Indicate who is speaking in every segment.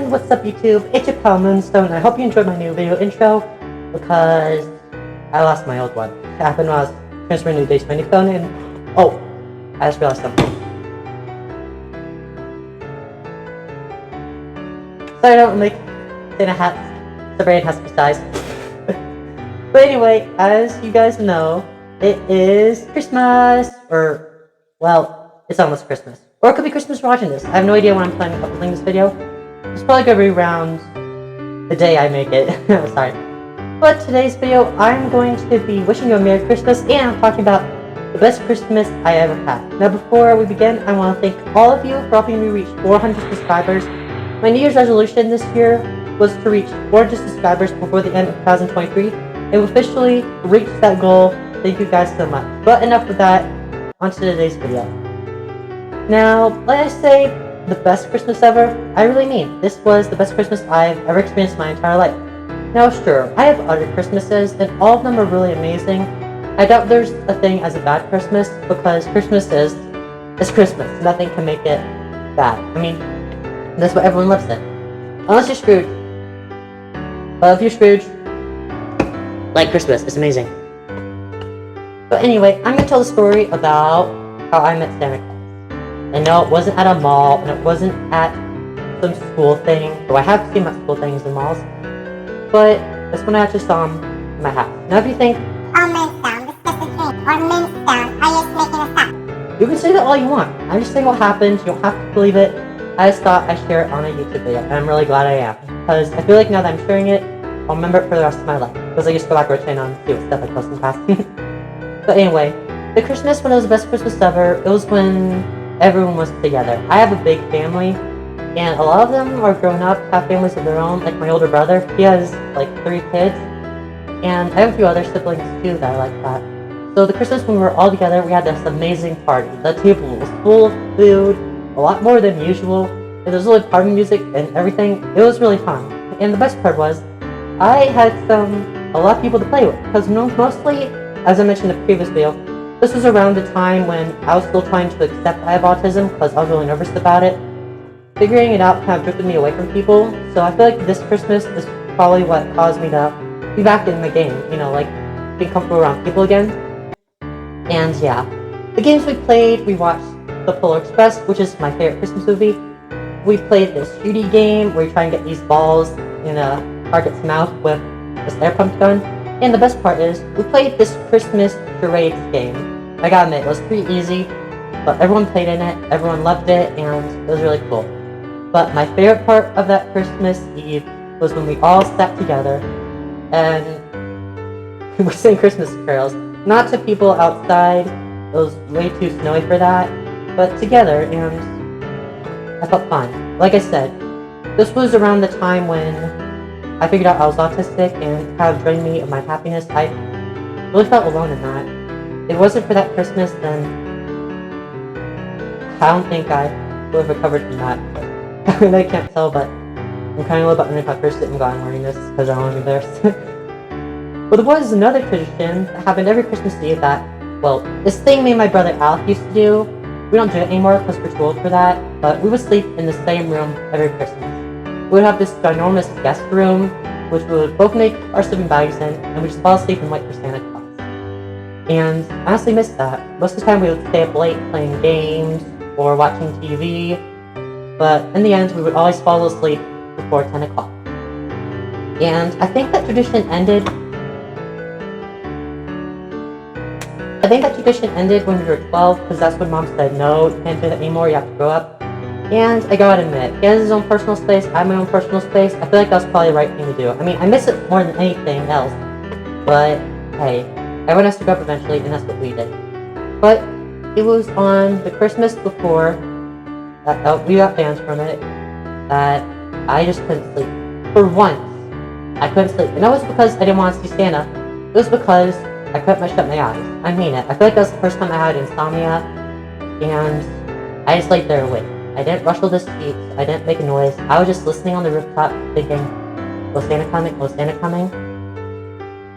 Speaker 1: And what's up YouTube, it's your pal Moonstone. I hope you enjoyed my new video intro, because I lost my old one. It happened when I was transferring new dates to my new phone, and oh, I just realized something. Sorry I don't make Santa hats. The brain has to be sized. But anyway, as you guys know, it is Christmas, or, well, it's almost Christmas. Or it could be Christmas watching this. I have no idea when I'm planning on uploading this video. It's probably gonna be around the day I make it. Sorry. But today's video, I'm going to be wishing you a Merry Christmas, and I'm talking about the best Christmas I ever had. Now before we begin, I want to thank all of you for helping me reach 400 subscribers. My New Year's resolution this year was to reach 400 subscribers before the end of 2023, and we officially reached that goal. Thank you guys so much. But enough of that, on to today's video. Now, like I say, the best Christmas ever, I really mean, this was the best Christmas I've ever experienced in my entire life. Now sure, I have other Christmases, and all of them are really amazing. I doubt there's a thing as a bad Christmas, because Christmas is Christmas. Nothing can make it bad. I mean, that's what everyone loves it. Unless you're Scrooge. But if you're Scrooge, like Christmas, it's amazing. But anyway, I'm going to tell the story about how I met Santa Claus. And no, it wasn't at a mall, and it wasn't at some school thing, though I have seen my school things in malls. But that's when I actually saw him in my house. Now if you think,
Speaker 2: oh, Moonstone, this is just a dream, or Moonstone, are you just making this up?
Speaker 1: you can say that all you want. I'm just saying what happened, you don't have to believe it. I just thought I'd share it on a YouTube video, and I'm really glad I am. Because I feel like now that I'm sharing it, I'll remember it for the rest of my life. Because I just go back rotating on and see what stuff I post in the past. But anyway, the Christmas when it was the best Christmas ever, it was when everyone was together. I have a big family, and a lot of them are grown up, have families of their own. Like my older brother, he has like 3 kids, and I have a few other siblings too that are like that. So the Christmas when we were all together, we had this amazing party. The table was full of food, a lot more than usual, and there was really party music and everything. It was really fun. And the best part was, I had a lot of people to play with, because mostly, as I mentioned in the previous video, this was around the time when I was still trying to accept I have autism, because I was really nervous about it. Figuring it out kind of drifted me away from people, so I feel like this Christmas is probably what caused me to be back in the game, you know, like, being comfortable around people again. And yeah, the games we played, we watched The Polar Express, which is my favorite Christmas movie. We played this shooty game where you try and get these balls in a target's mouth with this air pump gun. And the best part is, we played this Christmas charades game. I gotta admit, it was pretty easy, but everyone played in it, everyone loved it, and it was really cool. But my favorite part of that Christmas Eve was when we all sat together and we were singing Christmas carols. Not to people outside, it was way too snowy for that, but together, and I felt fine. Like I said, this was around the time when I figured out I was autistic, and kind of drained me of my happiness. I really felt alone in that. If it wasn't for that Christmas, then I don't think I would have recovered from that. I mean, I can't tell, but I'm kind of a little bit underneath my first I'm wearing this, because I don't want to be embarrassed. But there was another tradition that happened every Christmas Eve that, well, this thing me and my brother Alec used to do. We don't do it anymore because we're too old for that, but we would sleep in the same room every Christmas. We would have this ginormous guest room, which we would both make our sleeping bags in, and we just fall asleep and wait for Santa Claus. And I honestly miss that. Most of the time we would stay up late playing games or watching TV, but in the end we would always fall asleep before 10 o'clock. And I think that tradition ended when we were 12, because that's when Mom said, no, you can't do that anymore, you have to grow up. And I gotta admit, he has his own personal space, I have my own personal space. I feel like that was probably the right thing to do. I mean, I miss it more than anything else, but hey, everyone has to grow up eventually, and that's what we did. But it was on the Christmas before that we got banned from it, that I just couldn't sleep. For once, I couldn't sleep. And that was because I didn't want to see Santa. It was because I couldn't shut my eyes. I mean it. I feel like that was the first time I had insomnia, and I just laid there awake. I didn't rustle the sheets, I didn't make a noise. I was just listening on the rooftop thinking, was Santa coming? Was Santa coming?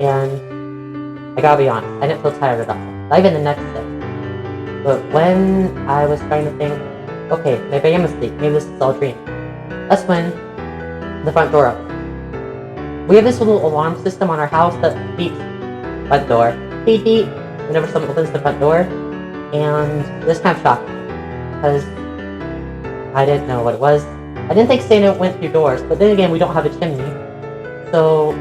Speaker 1: And I gotta be honest, I didn't feel tired at all. Not even the next day. But when I was trying to think, okay, maybe I am asleep, maybe this is all a dream. That's when the front door open. We have this little alarm system on our house that beeps by the door. Beep beep whenever someone opens the front door. And this kind of shocked me. Because I didn't know what it was. I didn't think Santa went through doors, but then again, we don't have a chimney. So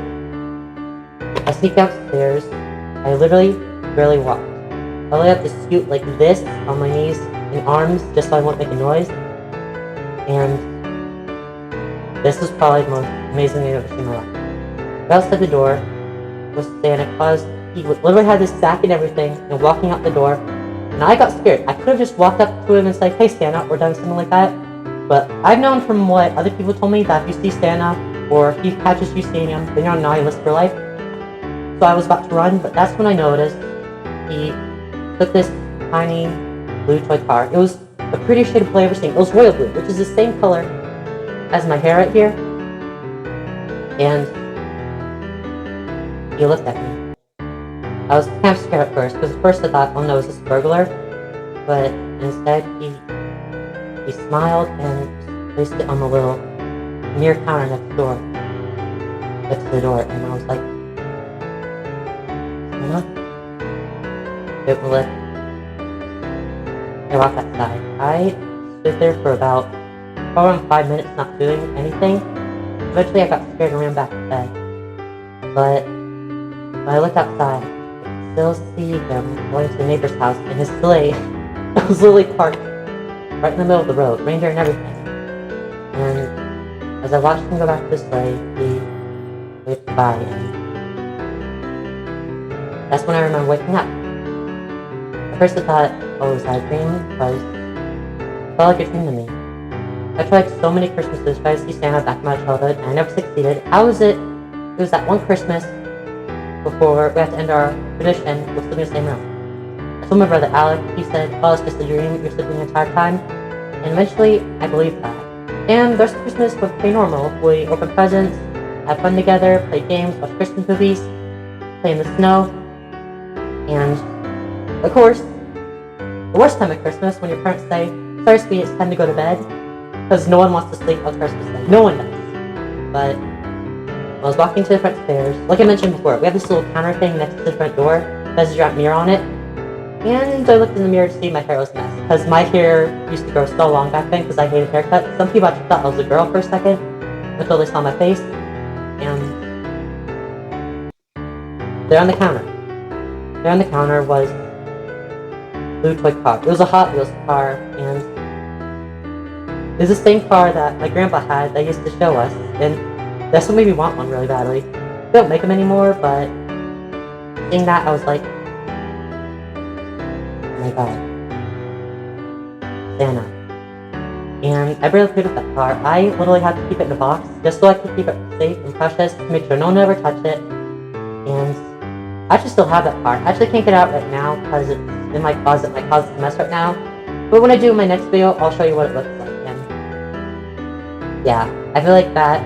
Speaker 1: I sneaked downstairs. I literally barely walked. I only had to scoot like this on my knees and arms just so I won't make a noise. And this was probably the most amazing thing I've ever seen in my life. Right outside the door was Santa Claus. He literally had this sack and everything and walking out the door. And I got scared. I could have just walked up to him and said, "Hey Santa," or done something like that. But I've known from what other people told me that if you see Santa, or if he catches you seeing him, then you're on a naughty list for life. So I was about to run, but that's when I noticed he took this tiny blue toy car. It was the prettiest shade of blue I've ever seen. It was royal blue, which is the same color as my hair right here. And he looked at me. I was kind of scared at first, because at first I thought, oh no, is this a burglar? But instead, he smiled and placed it on the little mirror counter next to the door, and I was like, Santa? It will let I walked outside. I stood there for about around 5 minutes not doing anything. Eventually I got scared and ran back to bed. But when I looked outside, I could still see him going to the neighbor's house in his sleigh. It was literally parked right in the middle of the road, reindeer and everything. And as I watched him go back to the sleigh, he waved goodbye, and that's when I remember waking up. At first I thought, oh, was that a dream? Because it felt like a dream to me. I tried so many Christmases trying to see Santa back in my childhood, and I never succeeded. How was it? It was that one Christmas before we had to end our tradition with sleeping in the same room. I told my brother Alec. He said, oh, it's just a dream, you're sleeping the entire time. And eventually, I believed that. And the rest of Christmas was pretty normal. We opened presents, had fun together, played games, watched Christmas movies, play in the snow. And, of course, the worst time of Christmas when your parents say, sorry sweetie, it's time to go to bed. Because no one wants to sleep on Christmas Day. No one does. But when I was walking to the front stairs, like I mentioned before, we have this little counter thing next to the front door that has a giant mirror on it. And I looked in the mirror to see my hair was a mess. Because my hair used to grow so long back then because I hated haircuts. Some people actually thought I was a girl for a second until they saw my face. And there on the counter. There on the counter was a blue toy car. It was a Hot Wheels car, and it was the same car that my grandpa had that he used to show us. And that's what made me want one really badly. They don't make them anymore, but seeing that, I was like, oh my god, Santa. And I barely played with that car. I literally had to keep it in a box just so I could keep it safe and precious to make sure no one would ever touch it. And I actually still have that car. I actually can't get it out right now because it's in my closet. My closet's a mess right now. But when I do my next video, I'll show you what it looks like. And yeah, I feel like that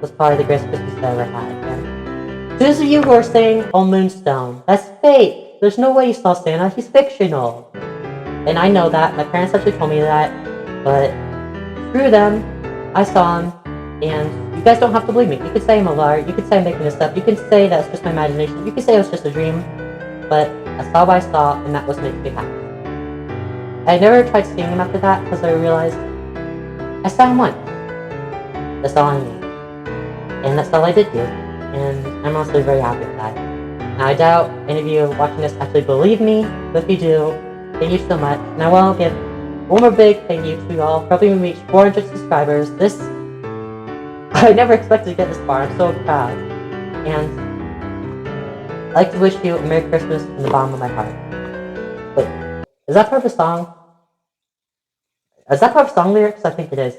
Speaker 1: was probably the greatest Christmas I ever had. And to those of you who are saying, oh, Moonstone, that's fake. There's no way you saw Santa. He's fictional. And I know that. My parents actually told me that. But screw them. I saw him. And you guys don't have to believe me. You could say I'm a liar. You could say I'm making this up. You can say that's just my imagination. You could say it was just a dream. But I saw what I saw, and that was making me happy. I never tried seeing him after that because I realized I saw him once. That's all I need. And that's all I did do. And I'm honestly very happy with that. Now, I doubt any of you watching this actually believe me, but if you do, thank you so much. And I want to give one more big thank you to you all for helping me reach 400 subscribers. I never expected to get this far. I'm so proud. And I'd like to wish you a Merry Christmas from the bottom of my heart. Wait, is that part of a song? Is that part of song lyrics? I think it is.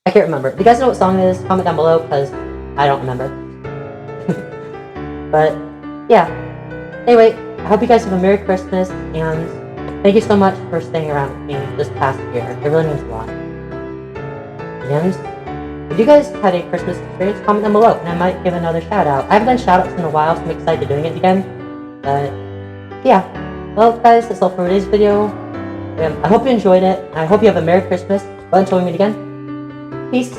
Speaker 1: I can't remember. If you guys know what song it is, comment down below, because I don't remember. But, yeah. Anyway, I hope you guys have a Merry Christmas, and thank you so much for staying around with me this past year. It really means a lot. And if you guys had a Christmas experience, comment down below, and I might give another shout out. I haven't done shout outs in a while, so I'm excited to doing it again. But, yeah. Well, guys, that's all for today's video. I hope you enjoyed it, and I hope you have a Merry Christmas. But until we meet again, peace.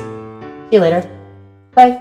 Speaker 1: See you later. Bye.